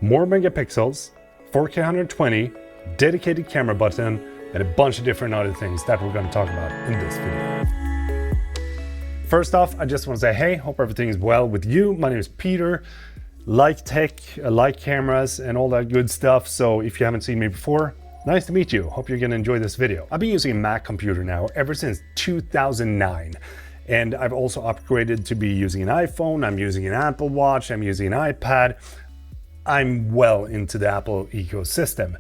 more megapixels, 4K 120, dedicated camera button, and a bunch of different other things that we're going to talk about in this video. First off, I just want to say, hey, hope everything is well with you. My name is Peter. Like tech, like cameras, and all that good stuff. So if you haven't seen me before, nice to meet you. Hope you're going to enjoy this video. I've been using a Mac computer now ever since 2009. And I've also upgraded to be using an iPhone. I'm using an Apple Watch. I'm using an iPad. I'm well into the Apple ecosystem.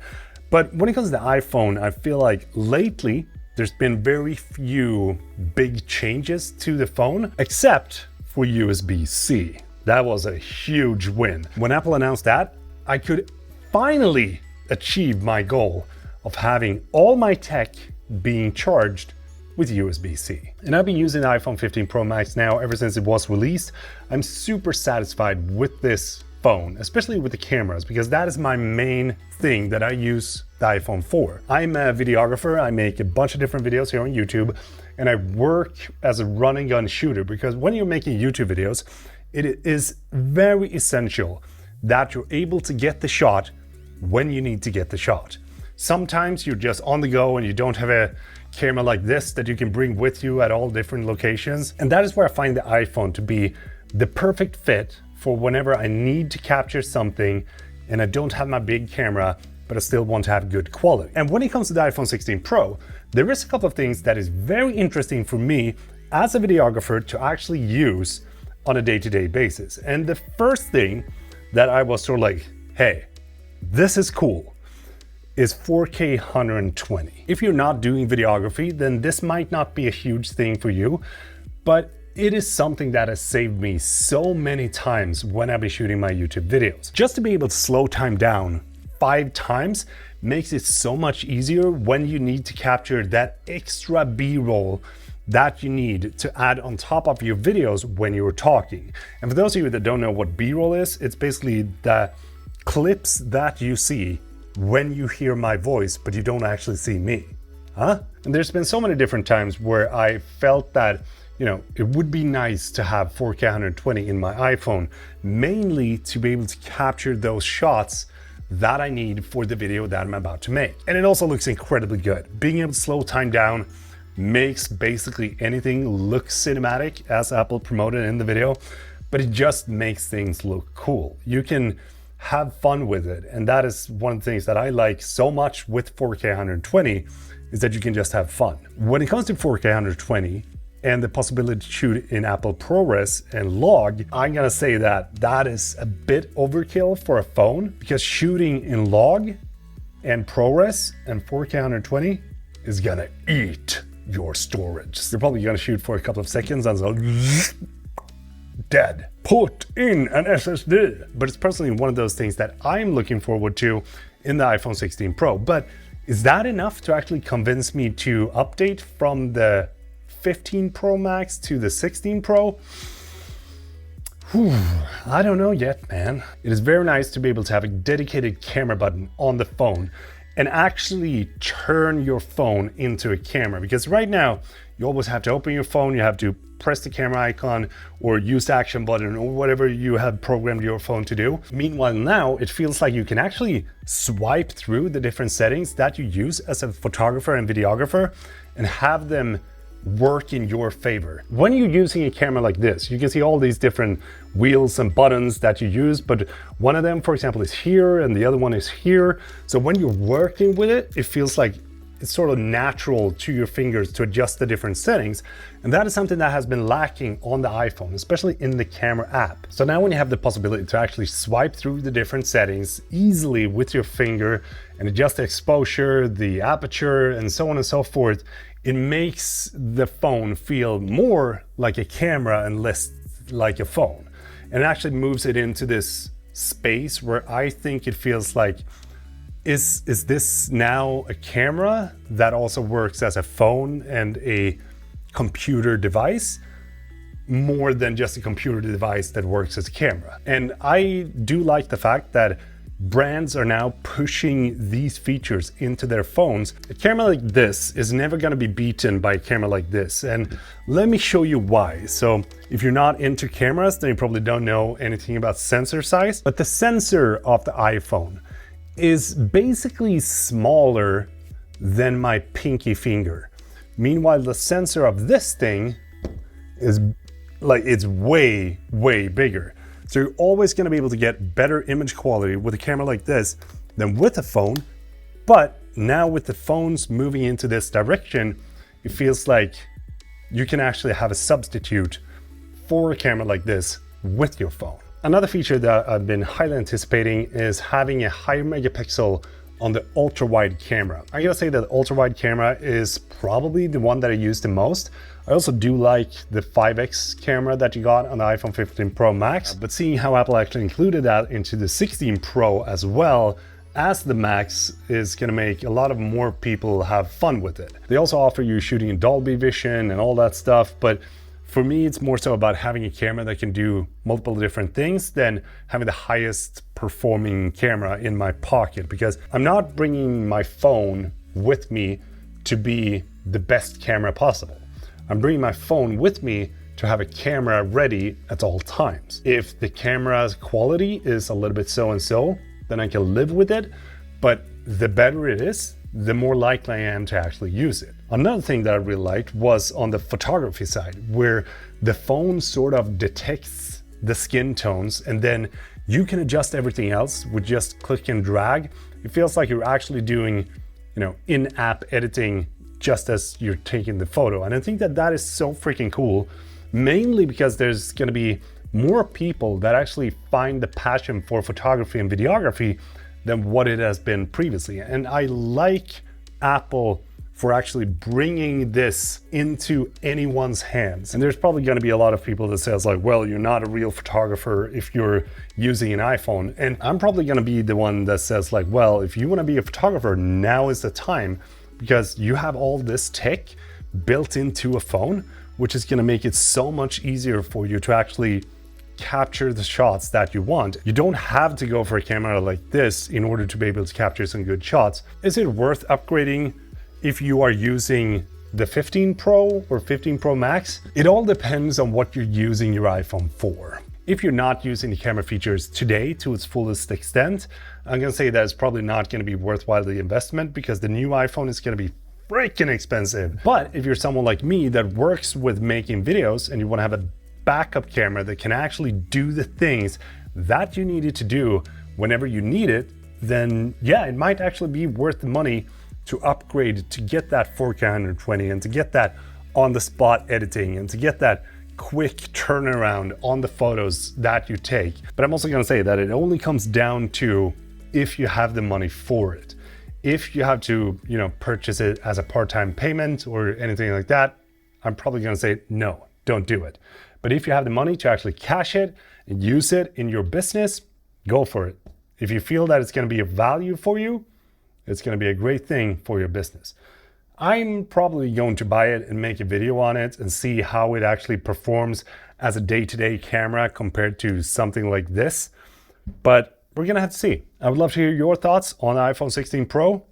But when it comes to the iPhone, I feel like lately there's been very few big changes to the phone, except for USB-C. That was a huge win. When Apple announced that, I could finally achieve my goal of having all my tech being charged with USB-C. And I've been using the iPhone 15 Pro Max now ever since it was released. I'm super satisfied with this phone, especially with the cameras, because that is my main thing that I use the iPhone for. I'm a videographer. I make a bunch of different videos here on YouTube, and I work as a run and gun shooter, because when you're making YouTube videos, it is very essential that you're able to get the shot when you need to get the shot. Sometimes you're just on the go and you don't have a camera like this that you can bring with you at all different locations. And that is where I find the iPhone to be the perfect fit for whenever I need to capture something and I don't have my big camera, but I still want to have good quality. And when it comes to the iPhone 16 Pro, there is a couple of things that is very interesting for me as a videographer to actually use on a day-to-day basis. And the first thing that I was sort of like, hey, this is cool, is 4K 120. If you're not doing videography, then this might not be a huge thing for you, but it is something that has saved me so many times when I've been shooting my YouTube videos. Just to be able to slow time down 5 times makes it so much easier when you need to capture that extra B-roll that you need to add on top of your videos when you're talking. And for those of you that don't know what B-roll is, it's basically the clips that you see when you hear my voice, but you don't actually see me. Huh? And there's been so many different times where I felt that, you know, it would be nice to have 4K 120 in my iPhone, mainly to be able to capture those shots that I need for the video that I'm about to make. And it also looks incredibly good. Being able to slow time down makes basically anything look cinematic, as Apple promoted in the video, but it just makes things look cool. You can have fun with it, and that is one of the things that I like so much with 4K 120, is that you can just have fun. When it comes to 4K 120 and the possibility to shoot in Apple ProRes and log, I'm gonna say that that is a bit overkill for a phone, because shooting in log and ProRes and 4K 120 is gonna eat your storage. You're probably gonna shoot for a couple of seconds and so dead. Put in an SSD. But it's personally one of those things that I'm looking forward to in the iPhone 16 Pro. But is that enough to actually convince me to update from the 15 Pro Max to the 16 Pro? Whew, I don't know yet, man. It is very nice to be able to have a dedicated camera button on the phone and actually turn your phone into a camera. Because right now, you always have to open your phone, you have to press the camera icon or use the action button or whatever you have programmed your phone to do. Meanwhile, now it feels like you can actually swipe through the different settings that you use as a photographer and videographer and have them work in your favor. When you're using a camera like this, you can see all these different wheels and buttons that you use, but one of them, for example, is here and the other one is here. So when you're working with it, it feels like it's sort of natural to your fingers to adjust the different settings. And that is something that has been lacking on the iPhone, especially in the camera app. So now when you have the possibility to actually swipe through the different settings easily with your finger and adjust the exposure, the aperture, and so on and so forth, it makes the phone feel more like a camera and less like a phone. And it actually moves it into this space where I think it feels like, is this now a camera that also works as a phone and a computer device, more than just a computer device that works as a camera? And I do like the fact that brands are now pushing these features into their phones. A camera like this is never going to be beaten by a camera like this, and let me show you why. So if you're not into cameras, then you probably don't know anything about sensor size, but the sensor of the iPhone is basically smaller than my pinky finger. Meanwhile, the sensor of this thing is like, it's way bigger. So you're always going to be able to get better image quality with a camera like this than with a phone. But now with the phones moving into this direction, it feels like you can actually have a substitute for a camera like this with your phone. Another feature that I've been highly anticipating is having a higher megapixel on the ultra wide camera. I gotta say that the ultra wide camera is probably the one that I use the most. I also do like the 5x camera that you got on the iPhone 15 Pro Max, but seeing how Apple actually included that into the 16 Pro as well as the Max is gonna make a lot of more people have fun with it. They also offer you shooting in Dolby Vision and all that stuff, but for me, it's more so about having a camera that can do multiple different things than having the highest performing camera in my pocket, because I'm not bringing my phone with me to be the best camera possible. I'm bringing my phone with me to have a camera ready at all times. If the camera's quality is a little bit so-and-so, then I can live with it, but the better it is, the more likely I am to actually use it. Another thing that I really liked was on the photography side, where the phone sort of detects the skin tones and then you can adjust everything else with just click and drag. It feels like you're actually doing, in-app editing just as you're taking the photo. And I think that that is so freaking cool, mainly because there's going to be more people that actually find the passion for photography and videography than what it has been previously. And I like Apple for actually bringing this into anyone's hands. And there's probably going to be a lot of people that says like, well, you're not a real photographer if you're using an iPhone. And I'm probably going to be the one that says like, well, if you want to be a photographer, now is the time, because you have all this tech built into a phone, which is going to make it so much easier for you to actually capture the shots that you want. You don't have to go for a camera like this in order to be able to capture some good shots. Is it worth upgrading if you are using the 15 Pro or 15 Pro Max? It all depends on what you're using your iPhone for. If you're not using the camera features today to its fullest extent, I'm gonna say that it's probably not gonna be worthwhile the investment, because the new iPhone is gonna be freaking expensive. But if you're someone like me that works with making videos and you wanna have a backup camera that can actually do the things that you need it to do whenever you need it, then yeah, it might actually be worth the money to upgrade to get that 4K 120 and to get that on-the-spot editing and to get that quick turnaround on the photos that you take. But I'm also going to say that it only comes down to if you have the money for it. If you have to, purchase it as a part-time payment or anything like that, I'm probably going to say no, don't do it. But if you have the money to actually cash it and use it in your business, go for it. If you feel that it's going to be of value for you, it's going to be a great thing for your business. I'm probably going to buy it and make a video on it and see how it actually performs as a day-to-day camera compared to something like this. But we're going to have to see. I would love to hear your thoughts on the iPhone 16 Pro.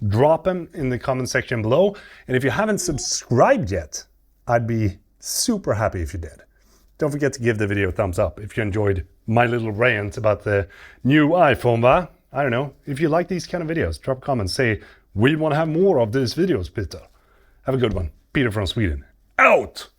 Drop them in the comment section below. And if you haven't subscribed yet, I'd be super happy if you did. Don't forget to give the video a thumbs up if you enjoyed my little rant about the new iPhone, I don't know. If you like these kind of videos, drop a comment, say, we want to have more of these videos, Peter. Have a good one. Peter from Sweden. Out!